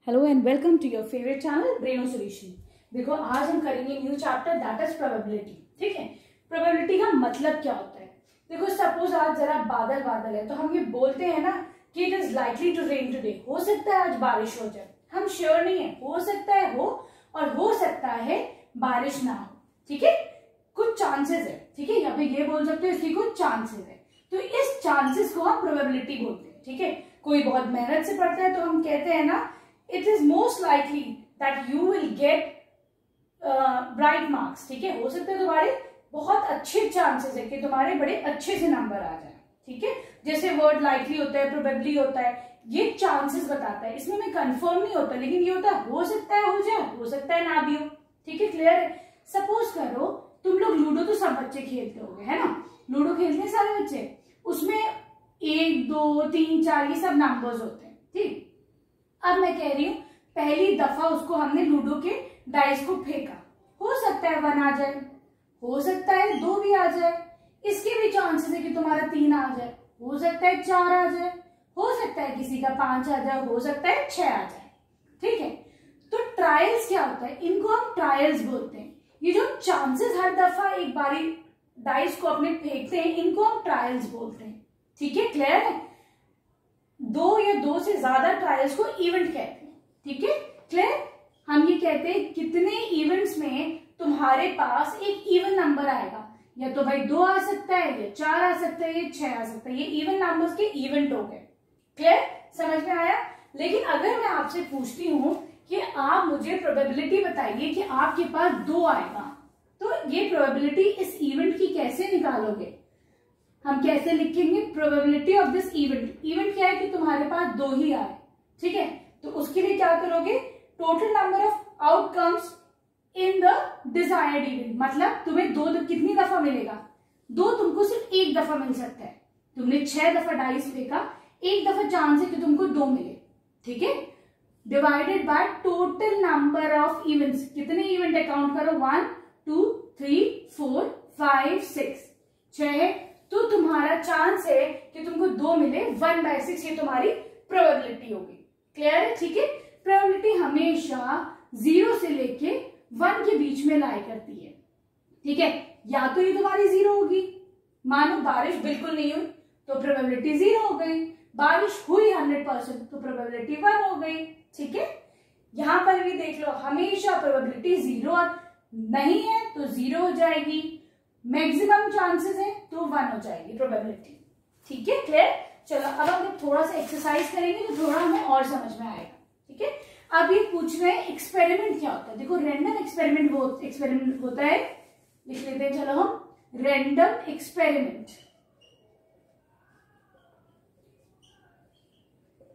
Hello and welcome to your favourite channel Braino solution. देखो आज हम करेंगे new chapter that is probability. ठीक है, प्रोबेबिलिटी का मतलब क्या होता है। देखो सपोज आज जरा बादल बादल है तो हम ये बोलते हैं ना कि it is likely to rain today, हो सकता है आज बारिश हो जाए। हम श्योर नहीं है, हो सकता है हो और हो सकता है बारिश ना हो। ठीक है, कुछ चांसेस है। ठीक है, यहाँ पे ये बोल सकते हो इसकी कुछ चांसेस है, तो इस चांसेस को हम प्रोबेबिलिटी बोलते हैं। ठीक है, कोई बहुत मेहनत से पढ़ता है तो हम कहते हैं ना it is most likely that you will get bright marks. ठीक है, हो सकता है तुम्हारे बहुत अच्छे चांसेस है कि तुम्हारे बड़े अच्छे से नंबर आ जाए। ठीक है, जैसे वर्ड लाइकली होता है, प्रोबेबली होता है, ये चांसेस बताता है। इसमें मैं कंफर्म नहीं होता, लेकिन ये होता है हो सकता है हो जाए, हो सकता है ना भी हो। ठीक है, क्लियर है। सपोज करो तुम लोग लूडो तो सब बच्चे खेलते होंगे, है ना। लूडो खेलते हैं सारे बच्चे, उसमें 1 2 3 4 ये सब नंबर्स होते हैं। ठीक, अब मैं कह रही हूं पहली दफा उसको हमने लूडो के डाइस को फेंका, हो सकता है 1 आ जाए, हो सकता है 2 भी आ जाए, इसके भी चांसेस है कि तुम्हारा 3 आ जाए, हो सकता है 4 आ जाए, हो सकता है किसी का 5 आ जाए, हो सकता है 6 आ जाए। ठीक है, तो ट्रायल्स क्या होता है, इनको हम ट्रायल्स बोलते हैं। ये जो चांसेस हर दफा एक बारी डाइस को अपने फेंकते हैं, इनको हम ट्रायल्स बोलते हैं। ठीक है, क्लियर है। 2 या 2 से ज्यादा ट्रायल्स को इवेंट कहते हैं। ठीक है, क्लियर। हम ये कहते हैं कितने इवेंट्स में तुम्हारे पास एक इवन नंबर आएगा, या तो भाई 2 आ सकता है, या 4 आ सकता है, या 6 आ सकता है। ये इवन नंबर्स के इवेंट हो गए। क्लियर, समझ में आया। लेकिन अगर मैं आपसे पूछती हूं कि आप मुझे प्रोबेबिलिटी बताइए कि आपके पास 2 आएगा, तो ये प्रोबेबिलिटी इस इवेंट की कैसे निकालोगे, हम कैसे लिखेंगे probability of this event. Event क्या है कि तुम्हारे पास 2 ही आए। ठीक है, तो उसके लिए क्या करोगे, total number of outcomes in the desired event, मतलब तुम्हें 2 कितनी दफा मिलेगा, 2 तुमको सिर्फ 1 दफा मिल सकता है। तुमने 6 दफा डाइस फेंका, 1 दफा चांस है कि तुमको 2 मिले। ठीक है, divided by total number of events, कितने इवेंट है काउंट करो, 1 2 3 4 5 6, 6 है, तो तुम्हारा चांस है कि तुमको 2 मिले 1/6, ये तुम्हारी प्रोबेबिलिटी होगी। क्लियर है। ठीक है, प्रोबेबिलिटी हमेशा 0 से लेके 1 के बीच में लाई करती है। ठीक है, या तो ये तुम्हारी 0 होगी, मानो बारिश बिल्कुल नहीं हुई तो प्रोबेबिलिटी 0 हो गई, बारिश हुई 100% तो प्रोबेबिलिटी 1 हो गई। ठीक है, यहां पर भी देख लो, हमेशा प्रोबेबिलिटी 0 नहीं है तो 0 हो जाएगी, मैक्सिमम चांसेस है तो 1 हो जाएगी प्रोबेबिलिटी। ठीक है, क्लियर। चलो अब हम थोड़ा सा एक्सरसाइज करेंगे तो थोड़ा हमें और समझ में आएगा। ठीक है, अब ये पूछ रहे हैं एक्सपेरिमेंट क्या होता है। देखो रैंडम एक्सपेरिमेंट वो एक्सपेरिमेंट होता है, लिख लेते हैं चलो हम, रैंडम एक्सपेरिमेंट।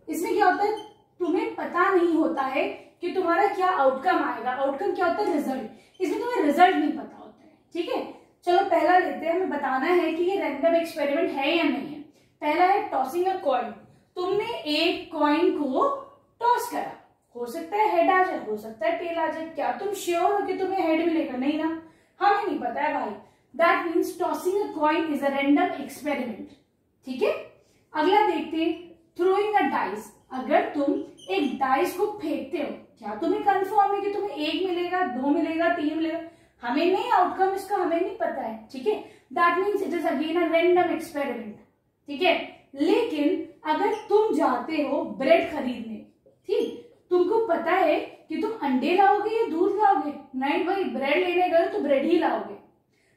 इसमें क्या होता है, तुम्हें पता नहीं होता है कि तुम्हारा क्या आउटकम आएगा। आउटकम क्या होता है, रिजल्ट। इसमें तुम्हें रिजल्ट नहीं पता होता है। ठीक है, चलो पहला लेते हैं, हमें बताना है कि ये रैंडम एक्सपेरिमेंट है या नहीं है। पहला है टॉसिंग अ कॉइन। तुमने एक कॉइन को टॉस करा, हो सकता है हेड आ जाए, हो सकता है टेल आ जाए। क्या तुम श्योर हो कि तुम्हें हेड मिलेगा, नहीं ना, हमें नहीं पता है भाई। That means tossing a coin is a random experiment. ठीक है, अगला देखते हैं, थ्रोइंग अ डाइस। अगर तुम एक डाइस को फेंकते हो, क्या तुम्हें कंफर्म है कि तुम्हें 1 मिलेगा, 2 मिलेगा, 3 मिलेगा, हमें नहीं, आउटकम इसका हमें नहीं पता है। ठीक है, that means it is again a random experiment. ठीक है, लेकिन अगर तुम जाते हो ब्रेड खरीदने, ठीक, तुमको पता है कि तुम अंडे लाओगे या दूध लाओगे, नहीं भाई ब्रेड लेने गए तो ब्रेड ही लाओगे,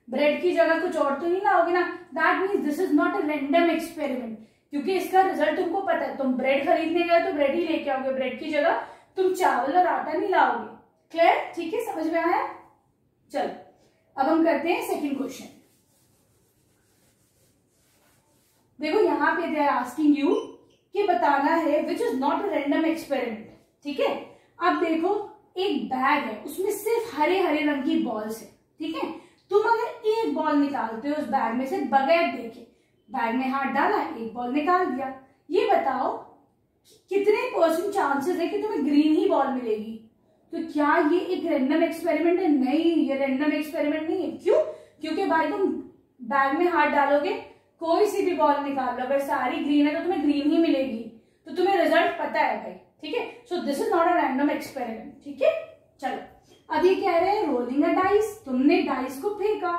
ब्रेड की जगह कुछ और तो नहीं लाओगे ना। That means this is not a random experiment, क्योंकि इसका रिजल्ट तुमको पता है। तुम ब्रेड खरीदने गए तो ब्रेड ही लेके आओगे, ब्रेड की जगह तुम चावल और आटा नहीं लाओगे। क्लियर, ठीक है, समझ में आया। चलो अब हम करते हैं सेकंड क्वेश्चन। देखो यहाँ पे दे आर आस्किंग यू कि बताना है which is not a random experiment. ठीक है, अब देखो एक बैग है, उसमें सिर्फ हरे हरे रंग की बॉल्स है। ठीक है, तुम अगर एक बॉल निकालते हो उस बैग में से बगैर देखे, बैग में हाथ डाला, एक बॉल निकाल दिया, ये बताओ कितने % चांसेस है कि तुम्हें ग्रीन ही बॉल मिलेगी। तो क्या ये एक रैंडम एक्सपेरिमेंट है? नहीं, ये रैंडम एक्सपेरिमेंट नहीं है। क्यों? क्योंकि भाई तुम बैग में हाथ डालोगे, कोई सी भी बॉल निकाल लो, अगर सारी ग्रीन है तो तुम्हें ग्रीन ही मिलेगी, तो तुम्हें रिजल्ट पता है भाई। ठीक है। So this is not a random experiment, ठीक है। चलो अब ये कह रहे हैं रोलिंग अ डाइस, तुमने डाइस को फेंका,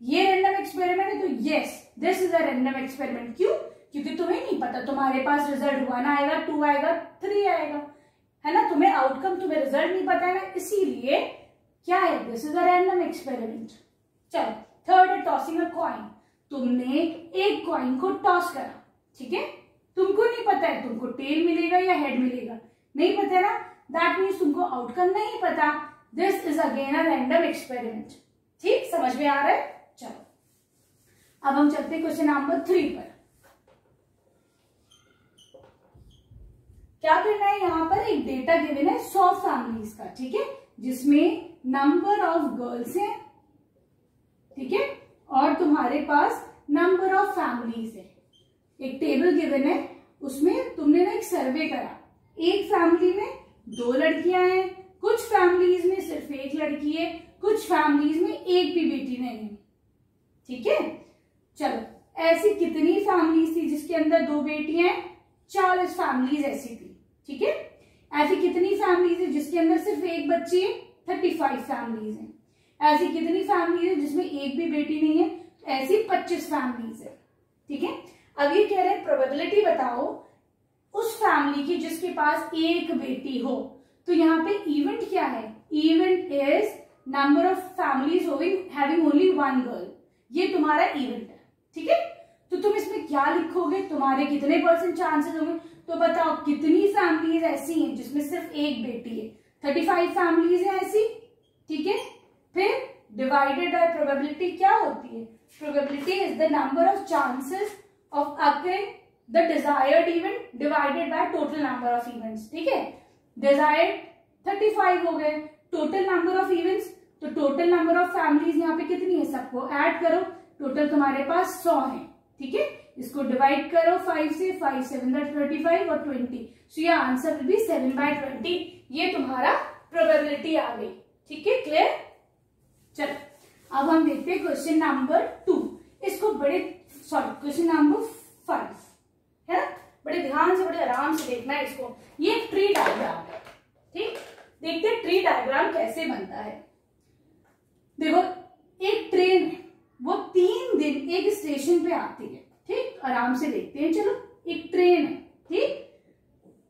ये रैंडम एक्सपेरिमेंट है, तो yes this is a random experiment. क्यों? क्योंकि तुम्हें नहीं पता, तुम्हारे पास रिजल्ट 1 आएगा, 2 आएगा, 3 आएगा, है ना, तुम्हें आउटकम, तुम्हें रिजल्ट नहीं पता है ना, इसीलिए क्या है, this is a random experiment. चलो थर्ड है टॉसिंग अ कॉइन, तुमने एक कॉइन को टॉस करा, ठीक है, तुमको नहीं पता है तुमको टेल मिलेगा या हेड मिलेगा, नहीं पता है ना, दैट मीन्स तुमको आउटकम नहीं पता, this is again a random experiment. ठीक, समझ में आ रहा है। चलो अब हम चलते हैं क्वेश्चन नंबर 3 पर। क्या करना है, यहाँ पर एक डेटा गिवन है 100 फैमिलीज का, ठीक है, जिसमें नंबर ऑफ गर्ल्स है, ठीक है, और तुम्हारे पास नंबर ऑफ फैमिलीज है। एक टेबल गिवन है, उसमें तुमने ना एक सर्वे करा, एक फैमिली में 2 लड़कियां हैं, कुछ फैमिलीज में सिर्फ 1 लड़की है, कुछ फैमिलीज में एक भी बेटी नहीं है, ठीक है। चलो ऐसी कितनी फैमिलीज थी जिसके अंदर 2 बेटियां हैं, 40 फैमिलीज ऐसी थी, ठीक है। ऐसी कितनी फैमिलीज है जिसके अंदर सिर्फ 1 बच्ची है, 35 फैमिलीज है। ऐसी कितनी फैमिलीज है जिसमें एक भी बेटी नहीं है, ऐसी 25 फैमिलीज है, ठीक है। अब ये कह रहे हैं प्रोबेबिलिटी बताओ उस फैमिली की जिसके पास एक बेटी हो, तो यहाँ पे इवेंट क्या है, event is number of families having only 1 girl, ये तुम्हारा इवेंट है, ठीक है। तो तुम इसमें क्या लिखोगे, तुम्हारे कितने % चांसेस होंगे, तो बताओ कितनी फैमिलीज ऐसी हैं जिसमें सिर्फ एक बेटी है, 35 फैमिलीज है ऐसी, ठीक है। फिर डिवाइडेड बाय प्रोबेबिलिटी क्या होती है, probability is the number of chances of occurring the desired event divided by total number of events, ठीक है। डिजायर्ड 35 हो गए, टोटल नंबर ऑफ इवेंट्स, तो टोटल नंबर ऑफ फैमिलीज यहाँ पे कितनी है, सबको ऐड करो, टोटल तुम्हारे पास 100 है, ठीक है। इसको डिवाइड करो 5 से, 5 7 35 और 20, सो ये आंसर विल बी 7/20, ये तुम्हारा प्रोबेबिलिटी आ गई, ठीक है, क्लियर। चलो अब हम देखते हैं क्वेश्चन नंबर 2, इसको क्वेश्चन नंबर 5 है ना, बड़े ध्यान से, बड़े आराम से देखना है इसको। ये ट्री डायग्राम है, ठीक, देखते हैं ट्री डायग्राम कैसे बनता है। देखो एक ट्रेन है, वो 3 दिन एक स्टेशन पे आती है, ठीक, आराम से देखते हैं। चलो एक ट्रेन है, ठीक,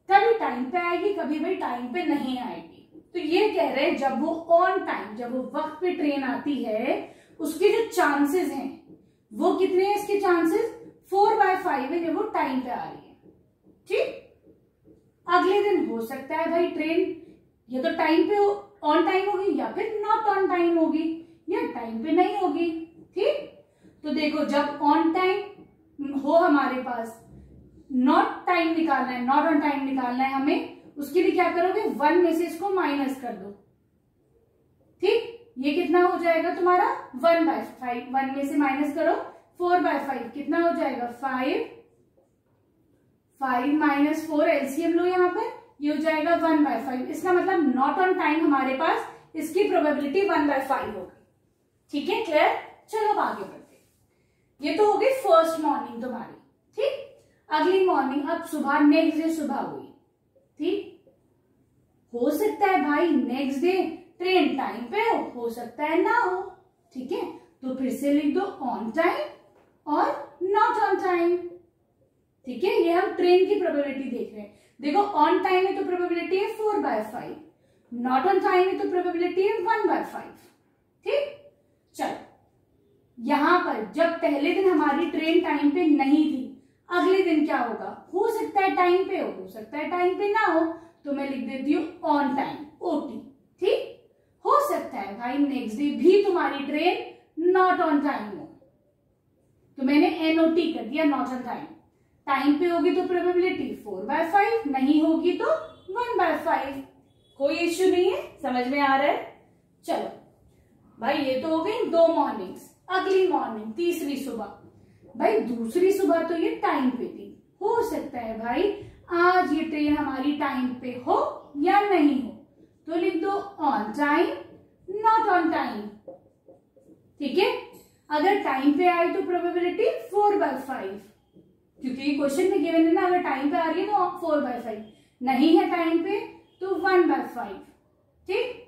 कभी टाइम पे आएगी, कभी भाई टाइम पे नहीं आएगी, तो ये कह रहे हैं जब वो ऑन टाइम, जब वो वक्त पे ट्रेन आती है, उसके जो चांसेस हैं वो कितने हैं, इसके चांसेस 4/5 है जब वो टाइम पे आ रही है, ठीक। अगले दिन हो सकता है भाई ट्रेन या तो टाइम पे ऑन टाइम होगी, या फिर नॉट ऑन टाइम होगी, या टाइम पे नहीं होगी, ठीक। तो देखो जब ऑन टाइम हो हमारे पास, नॉट टाइम निकालना है, नॉट ऑन टाइम निकालना है हमें, उसके लिए क्या करोगे, 1 में से इसको माइनस कर दो, ठीक, ये कितना हो जाएगा तुम्हारा 1/5, 1 में से माइनस करो 4/5, कितना हो जाएगा 5 माइनस 4, एलसीएम लो यहाँ पर, ये हो जाएगा 1/5, इसका मतलब नॉट ऑन टाइम हमारे पास, इसकी प्रोबेबिलिटी 1/5 होगी, ठीक है, क्लियर। चलो अब आगे बढ़ते हैं, ये तो हो गई फर्स्ट मॉर्निंग तुम्हारी, ठीक। अगली मॉर्निंग, अब सुबह, नेक्स्ट डे सुबह हुई, ठीक, हो सकता है भाई नेक्स्ट डे ट्रेन टाइम पे हो सकता है ना हो, ठीक है, तो फिर से लिख दो ऑन टाइम और नॉट ऑन टाइम, ठीक है। ये हम ट्रेन की प्रोबेबिलिटी देख रहे हैं। देखो ऑन टाइम में तो प्रोबेबिलिटी है 4/5, नॉट ऑन टाइम में तो प्रोबेबिलिटी है 1/5, ठीक। चलो यहां पर जब पहले दिन हमारी ट्रेन टाइम पे नहीं थी, अगले दिन क्या होगा, हो सकता है टाइम पे हो सकता है टाइम पे ना हो, तो मैं लिख देती हूँ ऑन टाइम, OT, ठीक। हो सकता है भाई नेक्स्ट डे भी तुम्हारी ट्रेन नॉट ऑन टाइम हो, तो मैंने NOT कर दिया, नॉट ऑन टाइम। टाइम पे होगी तो प्रोबेबिलिटी 4/5, नहीं होगी तो 1/5, कोई इश्यू नहीं है, समझ में आ रहा है। चलो भाई ये तो हो गई 2 मॉर्निंग्स। अगली मॉर्निंग, तीसरी सुबह, भाई दूसरी सुबह तो ये टाइम पे थी, हो सकता है भाई आज ये ट्रेन हमारी टाइम पे हो या नहीं हो, तो लिख दो on time, not on time, ठीक है। अगर टाइम पे आए तो प्रोबेबिलिटी 4/5, क्योंकि क्वेश्चन में गिवन है ना, अगर टाइम पे आ रही है तो 4/5, नहीं है टाइम पे तो 1/5। ठीक,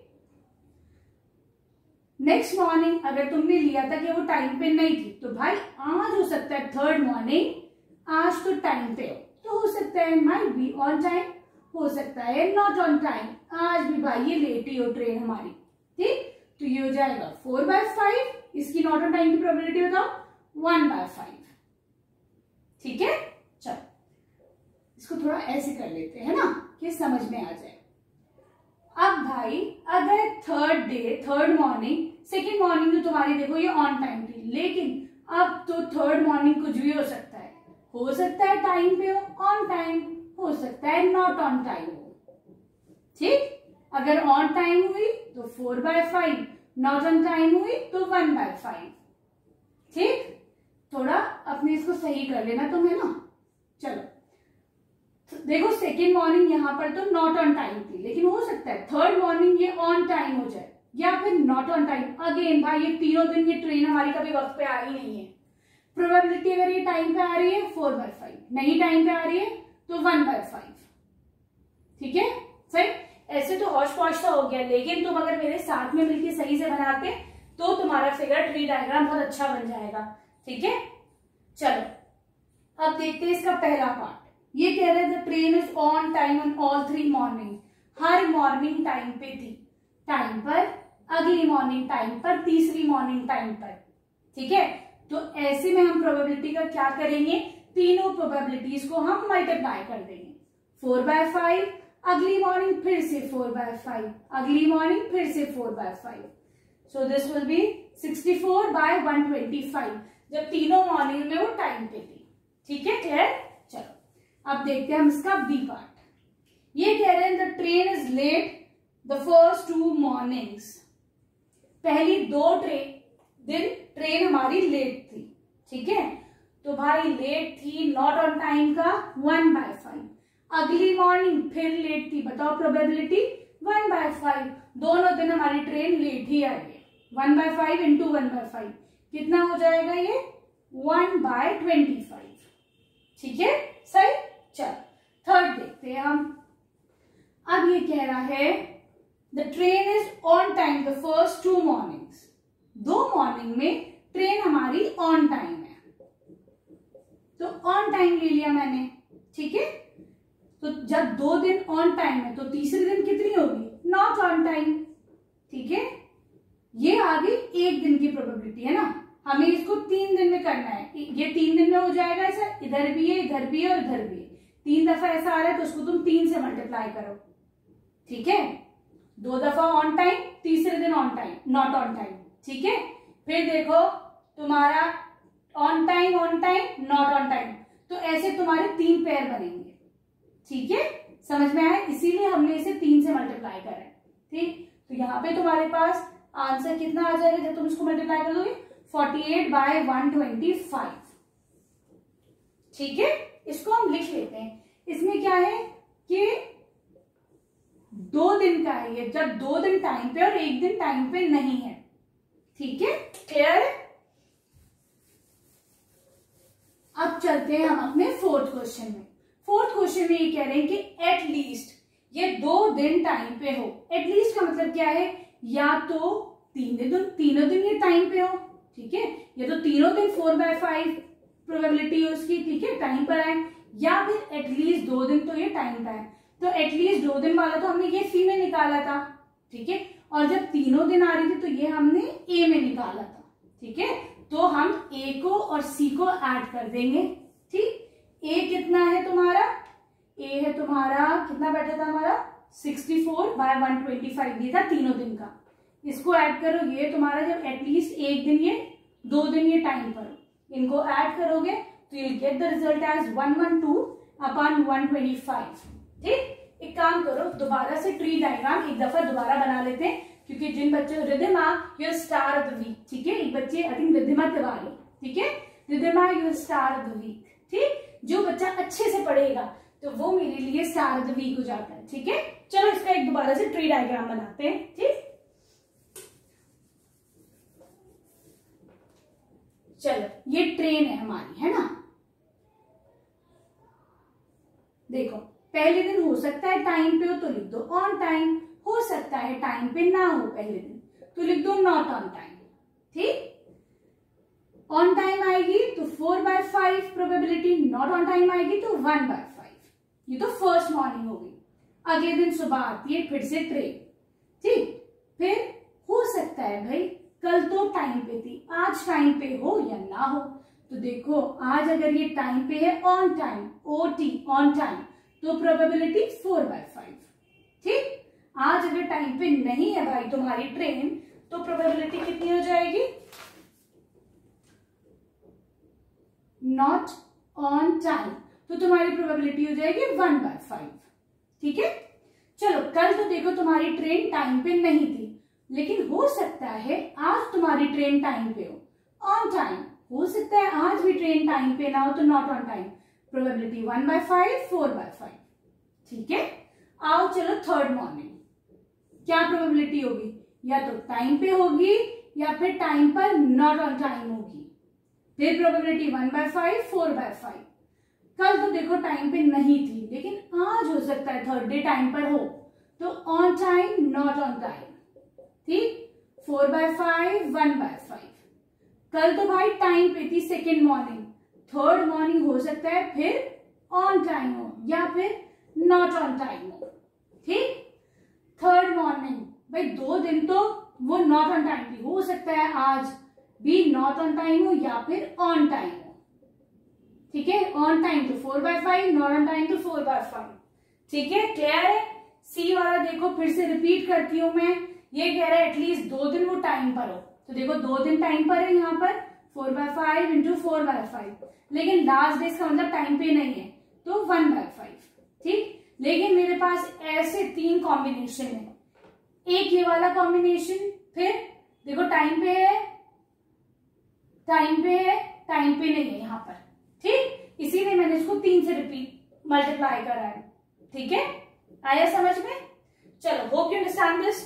नेक्स्ट मॉर्निंग अगर तुमने लिया था कि वो टाइम पे नहीं थी तो भाई आज हो सकता है थर्ड मॉर्निंग, आज तो टाइम पे हो, तो हो सकता है माइट बी ऑन टाइम, हो सकता है नॉट ऑन टाइम, आज भी भाई ये लेट ही हो ट्रेन हमारी। ठीक, तो ये हो जाएगा 4/5, इसकी नॉट ऑन टाइम की प्रोबेबिलिटी बताओ 1/5। ठीक है, चलो इसको थोड़ा ऐसे कर लेते हैं ना कि समझ में आ जाए। अब भाई अगर थर्ड मॉर्निंग, सेकेंड मॉर्निंग तो तुम्हारी देखो ये ऑन टाइम थी, लेकिन अब तो थर्ड मॉर्निंग कुछ भी हो सकता है टाइम पे हो, ऑन टाइम, हो सकता है नॉट ऑन टाइम हो। ठीक, अगर ऑन टाइम हुई तो 4/5, नॉट ऑन टाइम हुई तो 1/5। ठीक, थोड़ा अपने इसको सही कर लेना तुम्हें ना। चलो देखो सेकेंड मॉर्निंग यहां पर तो नॉट ऑन टाइम थी, लेकिन हो सकता है थर्ड मॉर्निंग ये ऑन टाइम हो जाए या फिर नॉट ऑन टाइम। अगेन भाई ये तीनों दिन ये ट्रेन हमारी कभी वक्त पे आ ही नहीं है। प्रोबेबिलिटी अगर ये टाइम पे आ रही है 4/5, नहीं टाइम पे आ रही है तो 1/5। ठीक है, सही। ऐसे तो हौश पौश सा हो गया, लेकिन तुम अगर मेरे साथ में मिलकर सही से बनाते तो तुम्हारा फिगर ट्री डायग्राम बहुत अच्छा बन जाएगा। ठीक है, चलो अब देखते हैं इसका पहला पार्ट। ये कह रहे हैं the train is on time on all 3 morning, her morning time पे थी, टाइम पर, अगली मॉर्निंग टाइम पर, तीसरी मॉर्निंग टाइम पर। ठीक है, तो ऐसे में हम प्रोबेबिलिटी का क्या करेंगे, तीनों प्रोबेबिलिटीज को हम मल्टीप्लाई कर देंगे। 4/5, अगली मॉर्निंग फिर से 4/5, अगली मॉर्निंग फिर से 4/5, सो दिस विल बी 64/125, जब तीनों मॉर्निंग में वो टाइम पे थी। ठीक है, क्लियर। चलो अब देखते हैं हम इसका बी पार्ट। ये कह रहे हैं the train is let the first 2 mornings, पहली 2 दिन ट्रेन हमारी लेट थी। ठीक है, तो भाई लेट थी, नॉट ऑन टाइम का 1/5, अगली मॉर्निंग फिर लेट थी, बताओ प्रोबेबिलिटी 1/5, दोनों दिन हमारी ट्रेन लेट ही आई है। 1/5 इंटू 1/5 कितना हो जाएगा ये 1/25। ठीक है, सही। चल थर्ड देखते हैं हम। अब ये कह रहा है the train is on time the first 2 mornings, 2 morning में ट्रेन हमारी ऑन टाइम है, तो ऑन टाइम ले लिया मैंने। ठीक है, तो जब 2 दिन ऑन टाइम है तो तीसरे दिन कितनी होगी, नॉट ऑन टाइम। ठीक है, ये आ गई 1 दिन की प्रोबेबिलिटी है ना, हमें इसको 3 दिन में करना है। ये 3 दिन में हो जाएगा ऐसा, इधर भी है, इधर भी है और इधर भी है, 3 दफा ऐसा आ रहा है तो उसको तुम 3 से मल्टीप्लाई करो। ठीक है, 2 दफा ऑन टाइम, तीसरे दिन on time, not on time. ठीक है, फिर देखो तुम्हारा on time, not on time, तो ऐसे तुम्हारे 3 पेयर बनेंगे। ठीक है, समझ में आया, इसीलिए हमने इसे 3 से मल्टीप्लाई करा है। ठीक, तो यहाँ पे तुम्हारे पास आंसर कितना आ जाएगा जब तुम इसको मल्टीप्लाई कर दोगे, 48/125। ठीक है, इसको हम लिख लेते हैं। इसमें क्या है कि 2 दिन का है ये, जब 2 दिन टाइम पे और 1 दिन टाइम पे नहीं है। ठीक है, क्लियर है। अब चलते हैं हम अपने फोर्थ क्वेश्चन में। फोर्थ क्वेश्चन में ये कह रहे हैं कि एटलीस्ट ये 2 दिन टाइम पे हो। एटलीस्ट का मतलब क्या है, या तो तीनों दिन ये टाइम पे हो। ठीक है, या तो तीनों दिन 4/5 प्रोबेबिलिटी है उसकी, ठीक है, टाइम पर आए, या फिर एटलीस्ट 2 दिन तो ये टाइम पर है। तो एटलीस्ट 2 दिन वाला तो हमने ये सी में निकाला था। ठीक है, और जब तीनों दिन आ रही थी तो ये हमने ए में निकाला था। ठीक है, तो हम ए को और सी को ऐड कर देंगे। ठीक, ए कितना है तुम्हारा, ए है तुम्हारा कितना बैठा था हमारा 64/125 ये था तीनों दिन का। इसको ऐड करो, ये तुम्हारा जब एटलीस्ट 1 दिन ये 2 दिन ये टाइम पर, इनको ऐड करोगे तो you get the result as 112/125। ठीक, एक काम करो, दोबारा से ट्री डायग्राम एक दफा दोबारा बना लेते हैं, क्योंकि जिन बच्चों Riddhima your star of the week. ठीक है, एक बच्चे आई थिंक रिद्धिमा तिवारी, ठीक है, Riddhima your star of the week. ठीक, जो बच्चा अच्छे से पढ़ेगा तो वो मेरे लिए स्टार ऑफ द वीक हो जाता है। ठीक है, चलो इसका एक दोबारा से ट्री डायग्राम बनाते हैं। ठीक, चलो ये ट्रेन है हमारी, है ना। देखो पहले दिन हो सकता है टाइम पे हो तो लिख दो ऑन टाइम, हो सकता है टाइम पे ना हो पहले दिन तो लिख दो नॉट ऑन टाइम। ठीक, ऑन टाइम आएगी तो 4/5 प्रोबेबिलिटी, नॉट ऑन टाइम आएगी तो 1/5। ये तो फर्स्ट मॉर्निंग हो गई। अगले दिन सुबह आती है फिर से ट्रेन। ठीक, फिर हो सकता है भाई कल तो टाइम पे थी, आज टाइम पे हो या ना हो। तो देखो आज अगर ये टाइम पे है on time, OT on time, तो प्रोबेबिलिटी 4/5। ठीक, आज अगर टाइम पे नहीं है भाई तुम्हारी ट्रेन तो प्रोबेबिलिटी कितनी हो जाएगी, नॉट ऑन टाइम, तो तुम्हारी प्रोबेबिलिटी हो जाएगी 1/5। ठीक है, चलो कल तो देखो तुम्हारी ट्रेन टाइम पे नहीं थी, लेकिन हो सकता है आज तुम्हारी ट्रेन टाइम पे हो ऑन टाइम, हो सकता है आज भी ट्रेन टाइम पे ना हो तो नॉट ऑन टाइम, प्रोबेबिलिटी 1/5 4/5। ठीक है, आओ चलो थर्ड मॉर्निंग, क्या प्रोबेबिलिटी होगी, या तो टाइम पे होगी या फिर टाइम पर नॉट ऑन टाइम होगी। फिर प्रोबेबिलिटी 1/5 4/5। कल तो देखो टाइम पे नहीं थी, लेकिन आज हो सकता है थर्ड डे टाइम पर हो, तो on time not on time. ठीक, 4/5 1/5। कल तो भाई टाइम पे थी सेकेंड मॉर्निंग, थर्ड मॉर्निंग हो सकता है फिर ऑन टाइम हो या फिर नॉट ऑन टाइम हो। ठीक, थर्ड मॉर्निंग भाई 2 दिन तो वो नॉट ऑन टाइम थी, हो सकता है आज भी नॉट ऑन टाइम हो या फिर ऑन टाइम हो। ठीक है, ऑन टाइम तो 4/5, नॉट ऑन टाइम तो 4/5। ठीक है, क्लियर है। सी वाला देखो फिर से रिपीट करती हूं मैं, ये कह रहा है एटलीस्ट 2 दिन वो टाइम पर हो, तो देखो 2 दिन टाइम पर है यहाँ पर 4/5 इंटू 4/5, लेकिन लास्ट डेज का मतलब टाइम पे नहीं है तो 1/5। ठीक, लेकिन मेरे पास ऐसे 3 कॉम्बिनेशन है, एक ये वाला कॉम्बिनेशन, फिर देखो टाइम पे है, टाइम पे है, टाइम पे नहीं है यहाँ पर। ठीक, इसीलिए मैंने इसको 3 से रिपीट मल्टीप्लाई करा है। ठीक है, आया समझ में। चलो hope you understand this.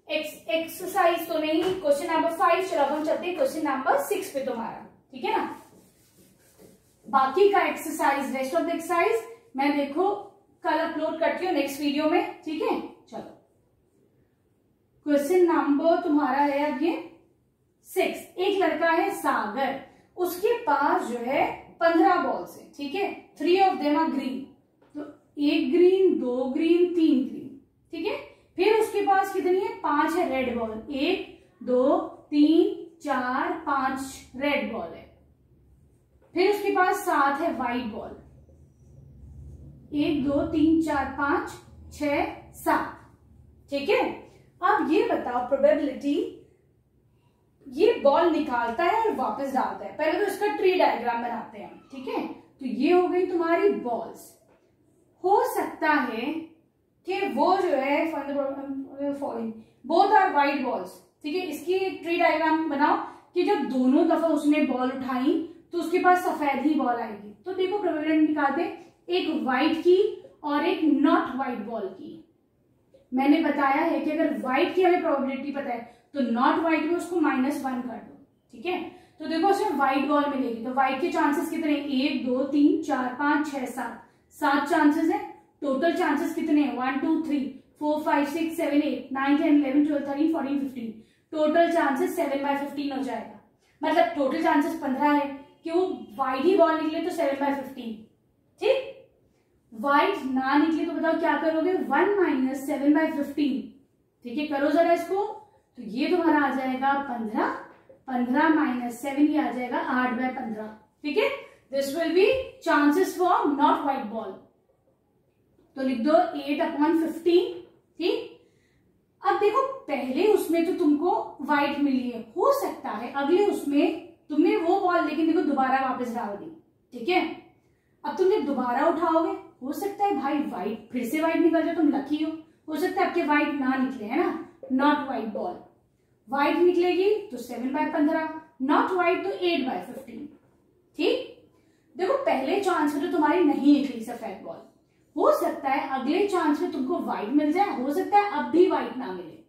Exercise तो नहीं, क्वेश्चन नंबर 5। चलो अब हम चलते हैं क्वेश्चन नंबर 6 पे तुम्हारा। ठीक है ना, बाकी का exercise, rest of the exercise मैं देखो कल अपलोड करती हूँ नेक्स्ट वीडियो में। ठीक है, चलो क्वेश्चन नंबर तुम्हारा है अब ये 6। एक लड़का है सागर, उसके पास जो है 15 बॉल्स है। ठीक है, 3 ऑफ देम आर ग्रीन, तो 1 ग्रीन 2 ग्रीन 3 ग्रीन। ठीक है, फिर उसके पास कितनी है, 5 है रेड बॉल, 1 2 3 4 5 रेड बॉल है। फिर उसके पास 7 है व्हाइट बॉल, 1 2 3 4 5 6 7। ठीक है, अब ये बताओ प्रोबेबिलिटी, ये बॉल निकालता है और वापस डालता है। पहले तो इसका ट्री डायग्राम बनाते हैं हम। ठीक है, तो ये हो गई तुम्हारी बॉल्स। हो सकता है कि वो जो है following both are white balls. ठीक है, इसकी एक ट्री डायग्राम बनाओ कि जब दोनों दफा उसने बॉल उठाई तो उसके पास सफेद ही बॉल आएगी। तो देखो प्रोबेबिलिटी निकालते, एक व्हाइट की और एक नॉट व्हाइट बॉल की। मैंने बताया है कि अगर व्हाइट की हमें प्रोबेबिलिटी पता है तो नॉट व्हाइट में उसको -1 कर दो। ठीक है, तो देखो उसमें व्हाइट बॉल मिलेगी, तो व्हाइट के चांसेस कितने, 1 2 3 4 5 6 7 चांसेस है। टोटल चांसेस कितने हैं, 1 2 3 4 5 6 7 8 9 10 11 12 13 14 15। टोटल चांसेस 7/15 हो जाएगा, मतलब टोटल चांसेस 15 है कि वो व्हाइट ही बॉल निकले तो 7/15। ठीक, व्हाइट ना निकले तो बताओ क्या करोगे, 1 - 7/15। ठीक है, करो जरा इसको, तो ये तुम्हारा आ जाएगा 15, 15 - 7 ये आ जाएगा 8/15। ठीक है, this will be chances for not white ball, तो लिख दो 8/15। ठीक, अब देखो पहले उसमें तो तुमको व्हाइट मिली है, हो सकता है अगले उसमें तुमने वो बॉल लेकिन देखो दोबारा वापस डाल दी। ठीक है, अब तुम जब दोबारा उठाओगे हो सकता है भाई व्हाइट फिर से व्हाइट निकल जाए, तुम लकी हो सकता है आपके व्हाइट ना निकले, है ना, नॉट व्हाइट बॉल। व्हाइट निकलेगी तो 7/15, नॉट व्हाइट तो 8/15। ठीक, देखो पहले चांस में तो तुम्हारी नहीं निकली सफेद बॉल, हो सकता है अगले चांस में तुमको व्हाइट मिल जाए, हो सकता है अब भी व्हाइट ना मिले।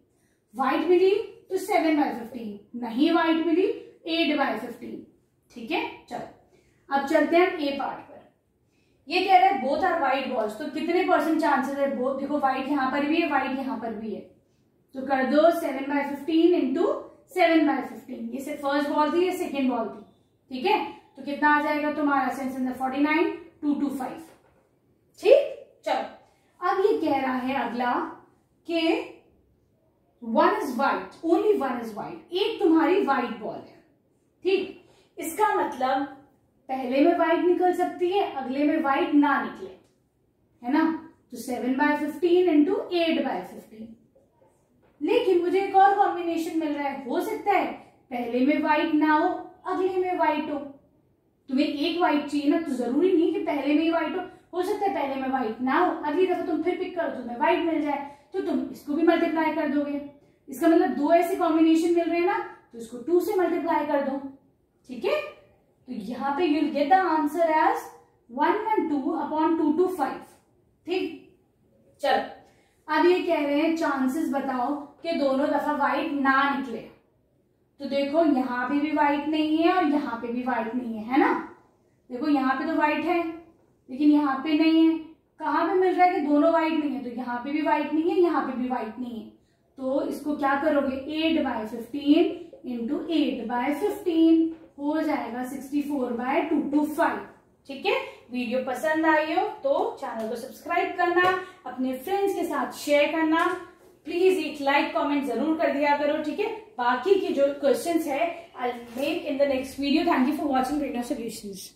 व्हाइट मिली तो 7/15, नहीं व्हाइट मिली 8/15। ठीक है, चलो अब चलते हैं ए पार्ट पर। ये कह रहा है बोथ आर वाइट बॉल्स, तो कितने परसेंट चांसेस है बोथ? देखो व्हाइट यहाँ पर भी है, व्हाइट यहाँ पर भी है, तो कर दो 7/15 इंटू 7/15। ये सिर्फ फर्स्ट बॉल थी, ये सेकेंड बॉल थी, ठीक है। तो कितना आ जाएगा तुम्हारा? 49, 2 to 5। ठीक, चलो अब ये कह रहा है अगला कि 1 is white, only 1 is white, एक तुम्हारी व्हाइट बॉल है, ठीक। इसका मतलब पहले में व्हाइट निकल सकती है, अगले में व्हाइट ना निकले, है ना। तो 7/15 इंटू 8/15। लेकिन मुझे एक और कॉम्बिनेशन मिल रहा है, हो सकता है पहले में व्हाइट ना हो, अगले में व्हाइट हो। तुम्हें एक व्हाइट चाहिए ना, तो जरूरी नहीं कि पहले में ही व्हाइट हो सकता है पहले में व्हाइट ना हो, अगली दफा तुम फिर पिक करो तुम्हें व्हाइट मिल जाए, तो तुम इसको भी मल्टीप्लाई कर दोगे। इसका मतलब 2 ऐसे कॉम्बिनेशन मिल रहे हैं ना, तो इसको 2 से मल्टीप्लाई कर दो, ठीक है। तो यहाँ पे you'll get the answer as 1 and 2 upon 2 to 5, ठीक। चलो अब ये कह रहे हैं चांसेस बताओ कि दोनों दफा व्हाइट ना निकले। तो देखो यहाँ पे भी व्हाइट नहीं है और यहाँ पे भी व्हाइट नहीं है ना। देखो यहाँ पे तो व्हाइट है लेकिन यहाँ पे नहीं है। कहाँ पे मिल रहा है कि दोनों व्हाइट नहीं है? तो यहाँ पे भी व्हाइट नहीं है, यहाँ पे भी व्हाइट नहीं है। तो इसको क्या करोगे? 8/15 इंटू 8/15 हो जाएगा 64/2 to 5, ठीक है। वीडियो पसंद आई हो तो चैनल को सब्सक्राइब करना, अपने फ्रेंड्स के साथ शेयर करना, प्लीज एक लाइक कमेंट जरूर कर दिया करो, ठीक है। बाकी के जो क्वेश्चंस है I will make in the next video. Thank you for watching Braino solutions.